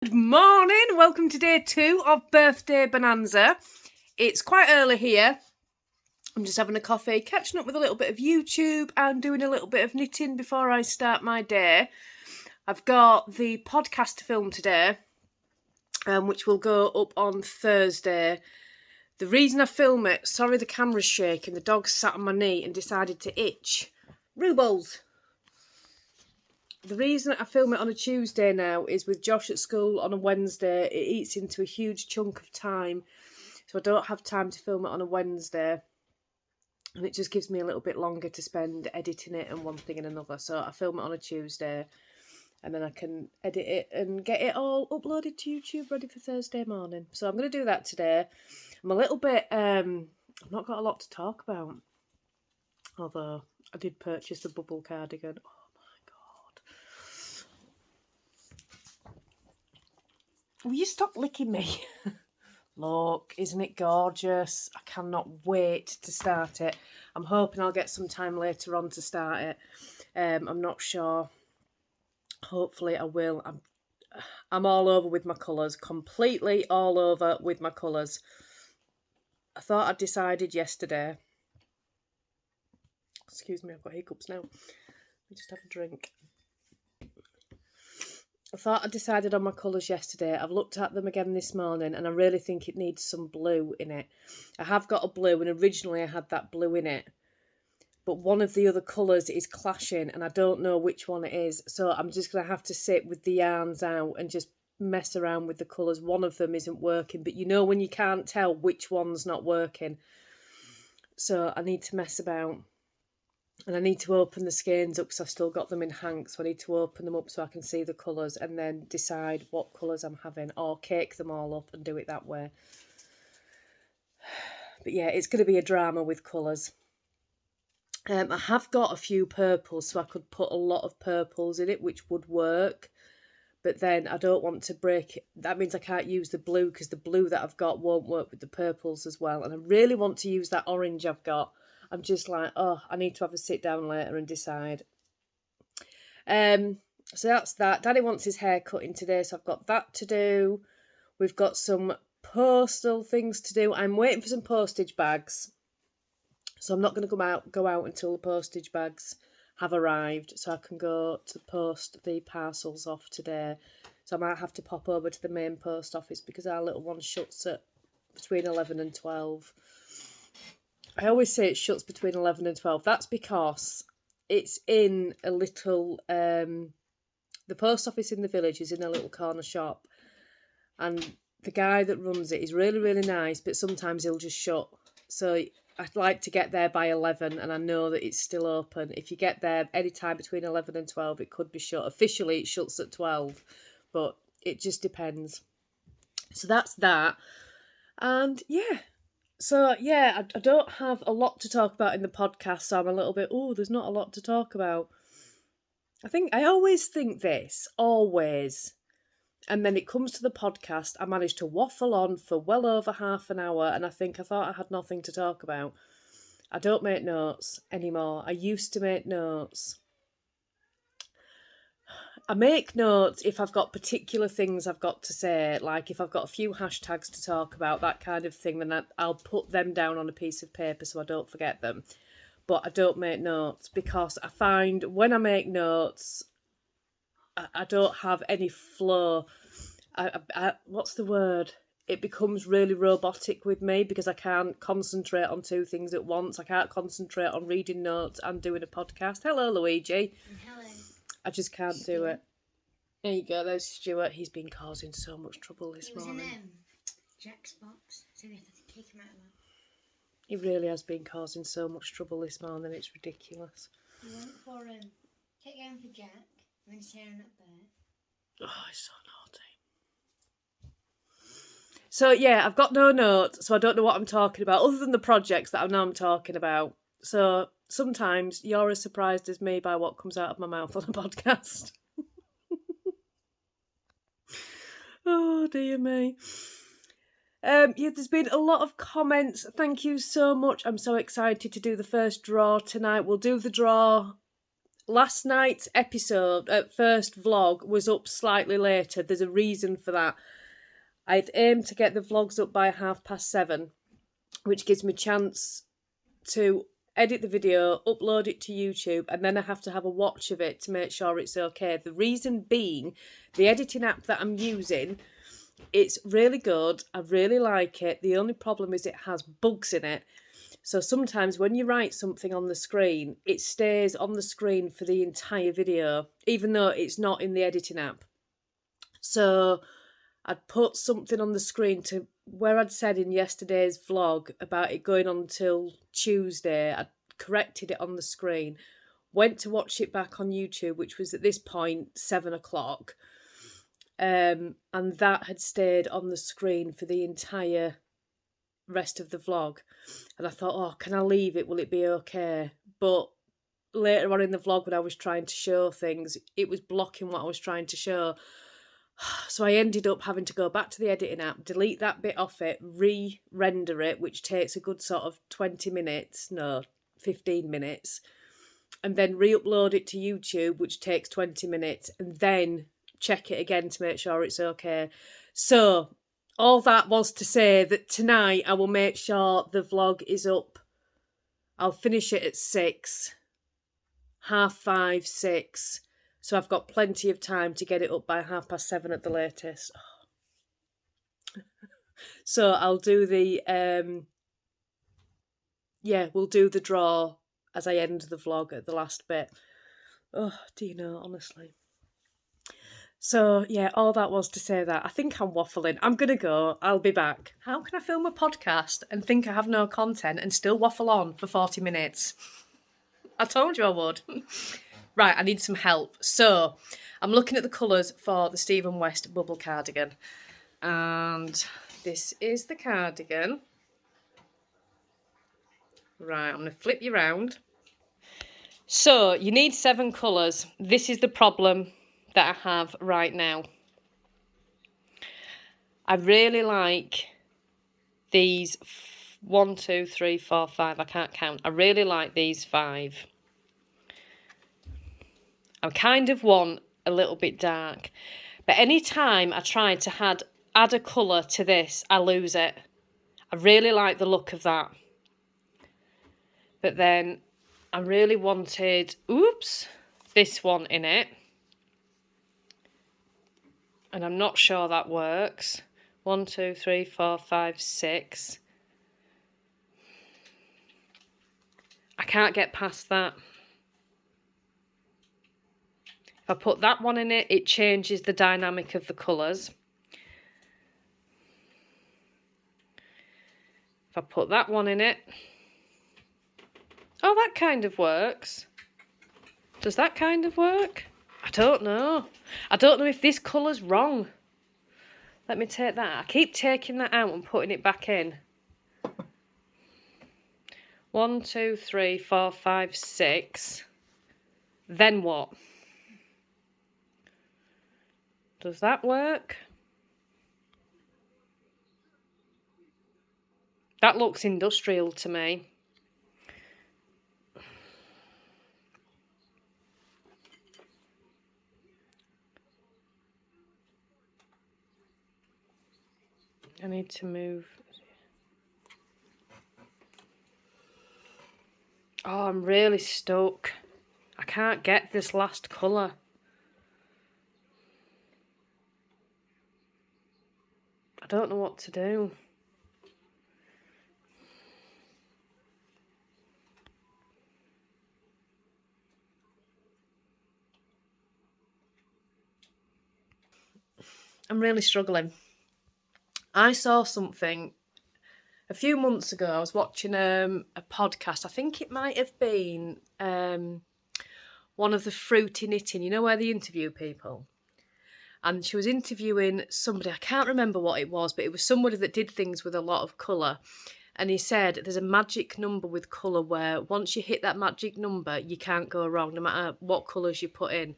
Good morning, welcome to day 2 of Birthday Bonanza. It's quite early here. I'm just having a coffee, catching up with a little bit of YouTube and doing a little bit of knitting before I start my day. I've got the podcast to film today, which will go up on Thursday. The reason I film it, sorry the camera's shaking, the dog sat on my knee and decided to itch. Rubles! The reason I film it on a Tuesday now is with Josh at school on a Wednesday, it eats into a huge chunk of time. So I don't have time to film it on a Wednesday. And it just gives me a little bit longer to spend editing it and one thing and another. So I film it on a Tuesday and then I can edit it and get it all uploaded to YouTube ready for Thursday morning. So I'm going to do that today. I'm a little bit, I've not got a lot to talk about. Although I did purchase the bubble cardigan. Will you stop licking me? Look, isn't it gorgeous? I cannot wait to start it. I'm hoping I'll get some time later on to start it. I'm not sure. Hopefully I will. I'm all over with my colours. Completely all over with my colours. I thought I'd decided yesterday. Excuse me, I've got hiccups now. Let me just have a drink. I thought I decided on my colours yesterday. I've looked at them again this morning and I really think it needs some blue in it. I have got a blue and originally I had that blue in it. But one of the other colours is clashing and I don't know which one it is. So I'm just going to have to sit with the yarns out and just mess around with the colours. One of them isn't working, but you know when you can't tell which one's not working. So I need to mess about. And I need to open the skeins up because I've still got them in hank. So I need to open them up so I can see the colours and then decide what colours I'm having or cake them all up and do it that way. But yeah, it's going to be a drama with colours. I have got a few purples, so I could put a lot of purples in it, which would work. But then I don't want to break it. That means I can't use the blue because the blue that I've got won't work with the purples as well. And I really want to use that orange I've got. I'm just like, oh, I need to have a sit down later and decide. So that's that. Daddy wants his hair cutting today, so I've got that to do. We've got some postal things to do. I'm waiting for some postage bags. So I'm not going to go out until the postage bags have arrived, so I can go to post the parcels off today. So I might have to pop over to the main post office because our little one shuts at between 11 and 12. I always say it shuts between 11 and 12. That's because it's in a little, the post office in the village is in a little corner shop. And the guy that runs it is really, really nice, but sometimes he'll just shut. So I'd like to get there by 11 and I know that it's still open. If you get there any time between 11 and 12, it could be shut. Officially, it shuts at 12, but it just depends. So that's that. And yeah. So, yeah, I don't have a lot to talk about in the podcast, so I'm a little bit, there's not a lot to talk about. I always think this, always. And then it comes to the podcast, I managed to waffle on for well over half an hour, and I thought I had nothing to talk about. I don't make notes anymore. I used to make notes. I make notes if I've got particular things I've got to say, like if I've got a few hashtags to talk about, that kind of thing, then I'll put them down on a piece of paper so I don't forget them. But I don't make notes because I find when I make notes, I don't have any flow. What's the word? It becomes really robotic with me because I can't concentrate on two things at once. I can't concentrate on reading notes and doing a podcast. Hello, Luigi. Hello. I just can't do it. There you go, there's Stuart. He's been causing so much trouble this morning. He was in Jack's box, so we had to kick him out of that. He really has been causing so much trouble this morning, it's ridiculous. He went for kept going for Jack, and then staring at Bert. Oh, he's so naughty. So yeah, I've got no notes, so I don't know what I'm talking about, other than the projects that I know I'm talking about. So sometimes you're as surprised as me by what comes out of my mouth on a podcast. Oh, dear me. There's been a lot of comments. Thank you so much. I'm so excited to do the first draw tonight. We'll do the draw last night's episode, first vlog, was up slightly later. There's a reason for that. I'd aimed to get the vlogs up by 7:30, which gives me a chance to edit the video, upload it to YouTube, and then I have to have a watch of it to make sure it's okay. The reason being, the editing app that I'm using, it's really good. I really like it. The only problem is it has bugs in it. So sometimes when you write something on the screen, it stays on the screen for the entire video, even though it's not in the editing app. So I'd put something on the screen to where I'd said in yesterday's vlog about it going on till Tuesday. I'd corrected it on the screen, went to watch it back on YouTube, which was at this point 7 o'clock. And that had stayed on the screen for the entire rest of the vlog. And I thought, oh, can I leave it? Will it be okay? But later on in the vlog, when I was trying to show things, it was blocking what I was trying to show. So I ended up having to go back to the editing app, delete that bit off it, re-render it, which takes a good sort of 20 minutes, no, 15 minutes, and then re-upload it to YouTube, which takes 20 minutes, and then check it again to make sure it's okay. So all that was to say that tonight I will make sure the vlog is up. I'll finish it at 6, 5:30, 6. So I've got plenty of time to get it up by 7:30 at the latest. So I'll do the, we'll do the draw as I end the vlog at the last bit. Oh, do you know, honestly. So, yeah, all that was to say that. I think I'm waffling. I'm going to go. I'll be back. How can I film a podcast and think I have no content and still waffle on for 40 minutes? I told you I would. Right, I need some help. So, I'm looking at the colours for the Stephen West bubble cardigan. And this is the cardigan. Right, I'm going to flip you round. So, you need 7 colours. This is the problem that I have right now. I really like these 1, 2, 3, 4, 5. I can't count. I really like these 5. I kind of want a little bit dark. But any time I try to add a colour to this, I lose it. I really like the look of that. But then I really wanted, this one in it. And I'm not sure that works. 1, 2, 3, 4, 5, 6. I can't get past that. If I put that one in it, it changes the dynamic of the colours. If I put that one in it, oh, that kind of works. Does that kind of work? I don't know. I don't know if this colour's wrong. Let me take that. I keep taking that out and putting it back in. 1, 2, 3, 4, 5, 6. Then what? Does that work? That looks industrial to me. I need to move. Oh, I'm really stuck. I can't get this last colour. I don't know what to do. I'm really struggling. I saw something a few months ago. I was watching a podcast. I think it might have been one of the Fruity Knitting, you know, where they interview people. And she was interviewing somebody, I can't remember what it was, but it was somebody that did things with a lot of colour. And he said there's a magic number with colour where once you hit that magic number, you can't go wrong, no matter what colours you put in.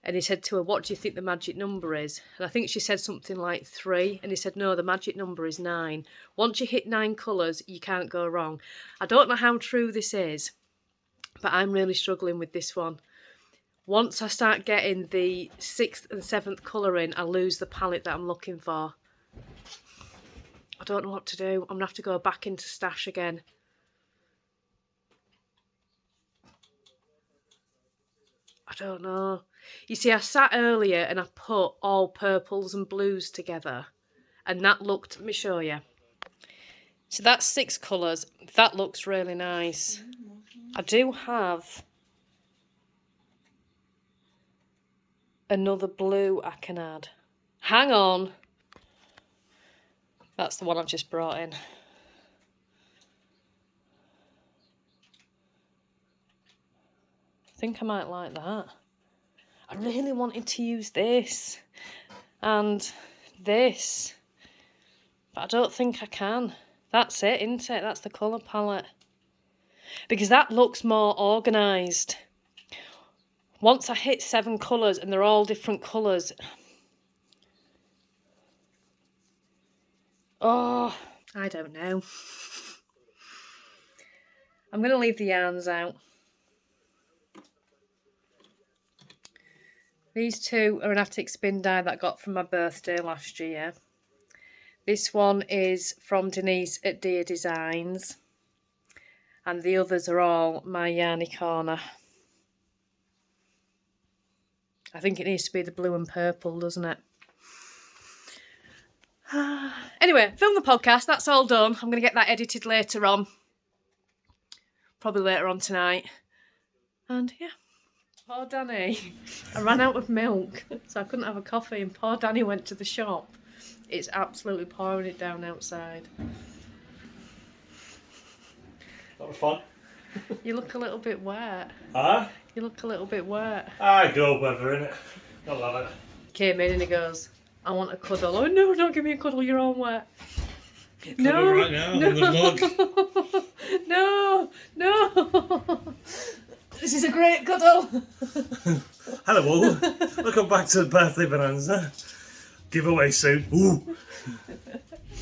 And he said to her, what do you think the magic number is? And I think she said something like 3. And he said, no, the magic number is 9. Once you hit 9 colours, you can't go wrong. I don't know how true this is, but I'm really struggling with this one. Once I start getting the 6th and 7th colour in, I lose the palette that I'm looking for. I don't know what to do. I'm going to have to go back into Stash again. I don't know. You see, I sat earlier and I put all purples and blues together. And that looked... Let me show you. So that's 6 colours. That looks really nice. I do have another blue I can add. Hang on. That's the one I've just brought in. I think I might like that. I really wanted to use this and this, but I don't think I can. That's it, isn't it? That's the colour palette. Because that looks more organised. Once I hit 7 colours and they're all different colours. Oh, I don't know. I'm going to leave the yarns out. These two are an Attic spin die that I got from my birthday last year. This one is from Denise at Dear Designs. And the others are all my Yarny Corner. I think it needs to be the blue and purple, doesn't it? Anyway, film the podcast. That's all done. I'm going to get that edited later on. Probably later on tonight. And yeah. Poor Danny. I ran out of milk, so I couldn't have a coffee. And poor Danny went to the shop. It's absolutely pouring it down outside. That was fun. You look a little bit wet. Huh? You look a little bit wet. Good weather, innit? I love it. Came in and he goes, I want a cuddle. Oh no, don't give me a cuddle, you're all wet. No, right now, no, on the no, no. This is a great cuddle. Hello all. Welcome back to the birthday bonanza. Giveaway soon. Ooh.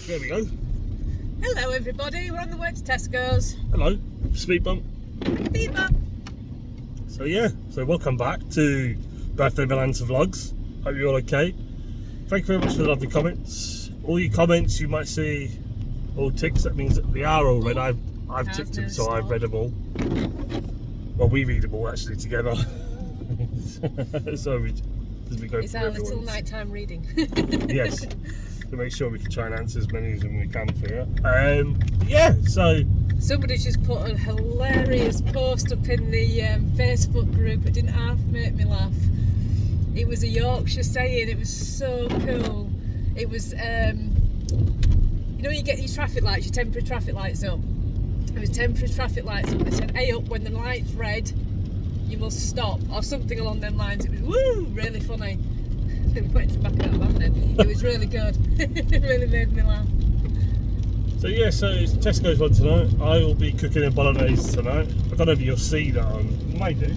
There we go. Hello everybody, we're on the way to Tesco's. Hello. Speed bump. Speed bump. So yeah, welcome back to Birthday Bonanza Vlogs. Hope you're all okay. Thank you very much for the lovely comments. All your comments you might see all ticks, that means that they are all read. I've ticked them, so I've read them all. Well, we read them all actually together. So as we go it's through our everyone's. little nighttime reading. Yes, to make sure we can try and answer as many as we can for you. Yeah, so somebody just put a hilarious post up in the Facebook group. It didn't half make me laugh. It was a Yorkshire saying. It was so cool. It was, you know, you get these traffic lights, your temporary traffic lights up. It was temporary traffic lights up. They said, "Hey up, when the light's red, you must stop," or something along them lines. It was really funny. We went to back out of that then. It was really good. It really made me laugh. So yeah, so it's Tesco's one tonight. I will be cooking a bolognese tonight. I don't know if you'll see that on. You might do.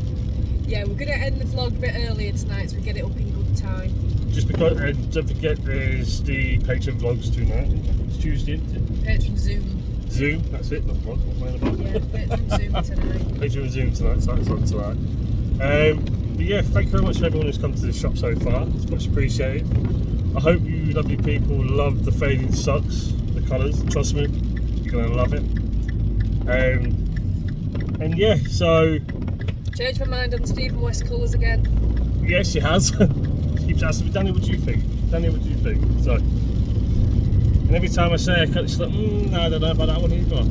Yeah, we're going to end the vlog a bit earlier tonight so we get it up in good time. Just because, and don't forget there's the Patreon vlogs tonight. It's Tuesday, isn't it? Patreon Zoom. Zoom, that's it, not vlog, what am I about? Yeah, Patreon Zoom tonight. Patreon Zoom tonight, so that's on tonight. But yeah, thank you very much for everyone who's come to the shop so far. It's much appreciated. I hope you lovely people love the fading socks, the colours. Trust me, you're going to love it. And yeah, so... Changed my mind on the Stephen West colours again. Yes, she has. She keeps asking me, Danny, what do you think? Danny, what do you think? So, and every time I say it, she's like, I don't know about that one either.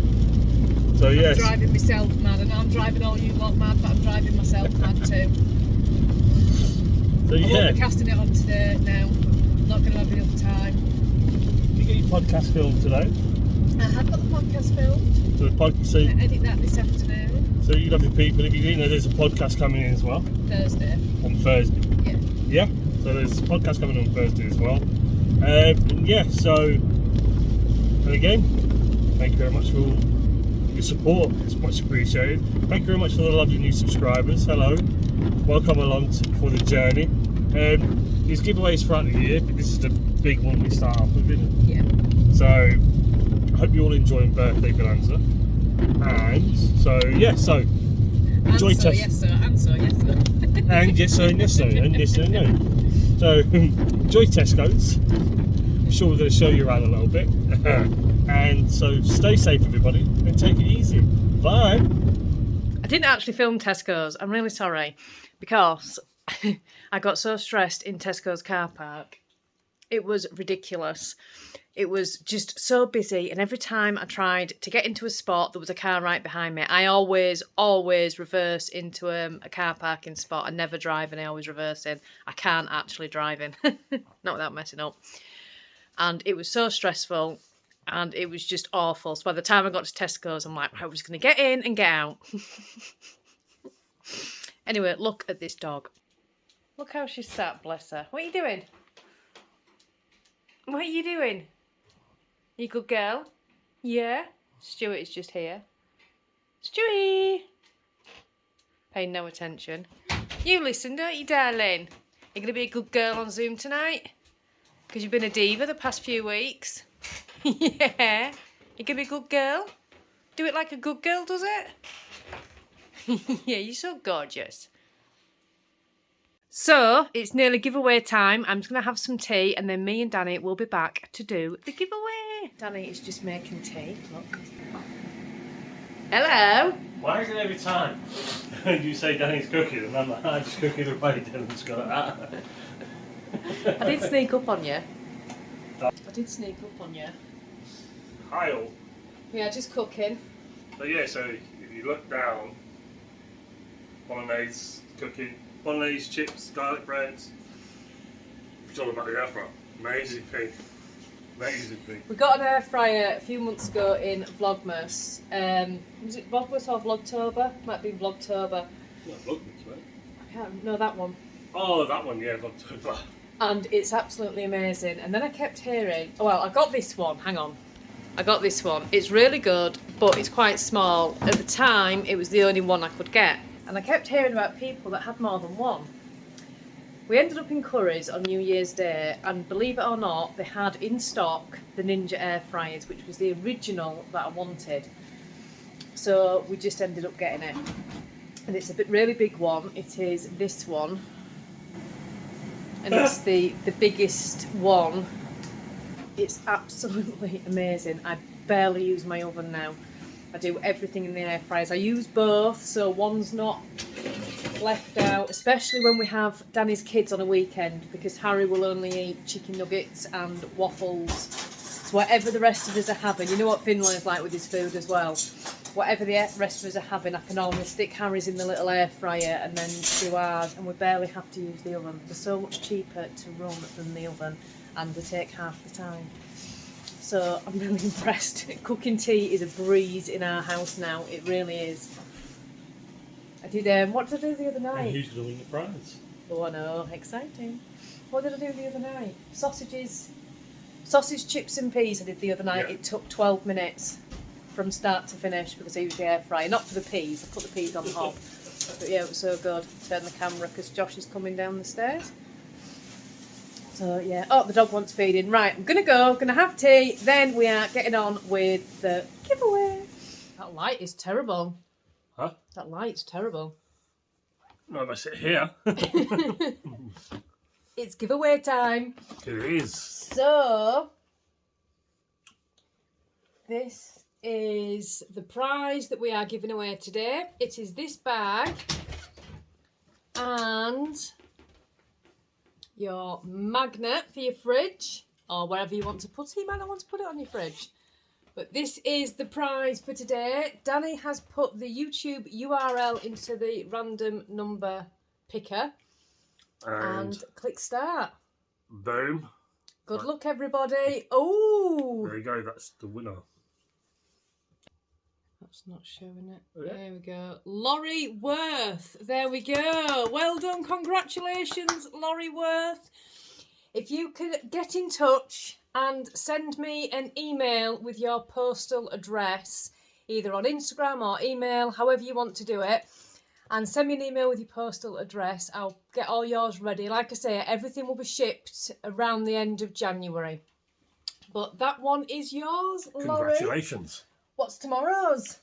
So yes. I'm driving myself mad, and I'm driving all you lot mad, but I'm driving myself mad too. So I yeah. won't be casting it on today now. I'm not going to have enough time. You get your podcast filmed today. I have got the podcast filmed. So I'm going to edit that this afternoon. So you lovely people, if you didn't know, there's a podcast coming in as well. Thursday. On Thursday. Yeah. Yeah. So there's a podcast coming on Thursday as well. And yeah, so, and again, thank you very much for all your support. It's much appreciated. Thank you very much for the lovely new subscribers. Hello. Welcome along for the journey. There's giveaways throughout the year, but this is the big one we start off with, isn't it? Yeah. So, I hope you're all enjoying Birthday Bonanza. And so, yeah, so enjoy Answer, Tesco. yes sir, answer, yes sir. And yes sir, and yes sir, and yes sir, and no. So enjoy Tesco's. I'm sure we're going to show you around a little bit. And so stay safe, everybody, and take it easy. Bye. I didn't actually film Tesco's. I'm really sorry because I got so stressed in Tesco's car park. It was ridiculous. It was just so busy, and every time I tried to get into a spot, there was a car right behind me. I always reverse into a car parking spot. I never drive, and I always reverse in. I can't actually drive in, not without messing up. And it was so stressful, and it was just awful. So by the time I got to Tesco's, I'm like, right, we're just going to get in and get out. Anyway, look at this dog. Look how she's sat, bless her. What are you doing? What are you doing? You good girl? Yeah? Stuart is just here. Stewie! Paying no attention. You listen, don't you, darling? You're going to be a good girl on Zoom tonight? Because you've been a diva the past few weeks. Yeah? You're going to be a good girl? Do it like a good girl does it? Yeah, you're so gorgeous. So, it's nearly giveaway time. I'm just going to have some tea and then me and Danny will be back to do the giveaway. Danny is just making tea. Look. Hello. Why is it every time you say Danny's cooking and I'm like, I'm just cooking away, Dylan's got that? I did sneak up on you. I did sneak up on you. Hi all. Yeah, just cooking. So yeah, so if you look down, bolognese cooking, bolognese chips, garlic breads. It's all about the air fryer. Amazing thing. Amazing thing. We got an air fryer a few months ago in Vlogmas. Was it Vlogmas or Vlogtober? Might be Vlogtober. No, Vlogmas, right? I can't know that one. Oh, that one, yeah, Vlogtober. And it's absolutely amazing. And then I kept hearing, oh, well, I got this one. Hang on. I got this one. It's really good, but it's quite small. At the time, it was the only one I could get. And I kept hearing about people that had more than one. We ended up in Curry's on New Year's Day, and believe it or not, they had in stock the Ninja air fryers, which was the original that I wanted. So we just ended up getting it. And it's a really big one. It is this one. And it's the biggest one. It's absolutely amazing. I barely use my oven now. I do everything in the air fryers. I use both, so one's not left out, especially when we have Danny's kids on a weekend, because Harry will only eat chicken nuggets and waffles. So whatever the rest of us are having, you know what Finland is like with his food as well. Whatever the rest of us are having, I can always stick Harry's in the little air fryer and then do ours, and we barely have to use the oven. They're so much cheaper to run than the oven, and they take half the time. So I'm really impressed. Cooking tea is a breeze in our house now. It really is. I did, what did I do the other night? And who's going to win the prize? Oh, I know, exciting. What did I do the other night? Sausage, chips and peas I did the other night. Yeah. It took 12 minutes from start to finish because I used the air fryer. Not for the peas, I put the peas on the hob. But yeah, it was so good. Turn the camera because Josh is coming down the stairs. So yeah, oh, the dog wants feeding. Right, I'm gonna go, gonna have tea, then we are getting on with the giveaway. That light is terrible. Huh? That light's terrible. Not if I sit here. It's giveaway time. It is. So, this is the prize that we are giving away today. It is this bag and your magnet for your fridge, or wherever you want to put it. You might not want to put it on your fridge. But this is the prize for today. Danny has put the YouTube URL into the random number picker. And click start. Boom. Good luck, everybody. Oh! There you go, that's the winner. That's not showing it. Oh, yeah. There we go. Laurie Worth. There we go. Well done. Congratulations, Laurie Worth. If you could get in touch and send me an email with your postal address, either on Instagram or email, however you want to do it, and send me an email with your postal address, I'll get all yours ready. Like I say, everything will be shipped around the end of January. But that one is yours, Laurie. Congratulations. What's tomorrow's?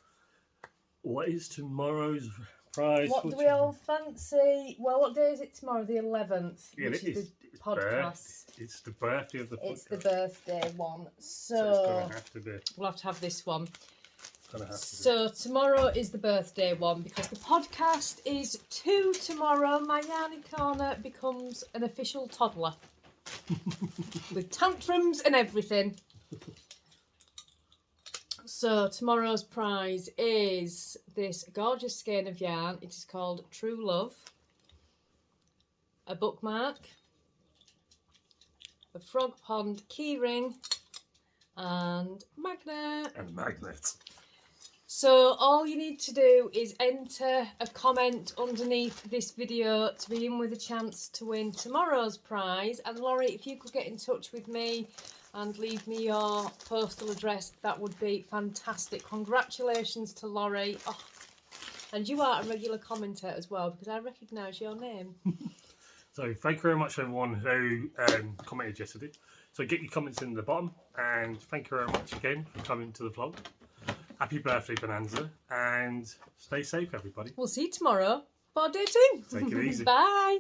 What is tomorrow's prize. What do we all fancy? Well, what day is it tomorrow? The 11th, Yeah, which is the podcast. It's the birthday of the podcast. It's the birthday one. So it's going to have to be. We'll have to have this one. So tomorrow is the birthday one because the podcast is 2 tomorrow. My Yarny Corner becomes an official toddler with tantrums and everything. So tomorrow's prize is this gorgeous skein of yarn. It is called True Love. A bookmark, a frog pond keyring, and magnet. And magnets. So all you need to do is enter a comment underneath this video to be in with a chance to win tomorrow's prize. And Laurie, if you could get in touch with me and leave me your postal address, that would be fantastic. Congratulations to Laurie. Oh, and you are a regular commenter as well because I recognise your name. So thank you very much everyone who commented yesterday. So get your comments in the bottom, and thank you very much again for coming to the vlog. Happy birthday, Bonanza, and stay safe, everybody. We'll see you tomorrow for day 2. Take it easy. Bye.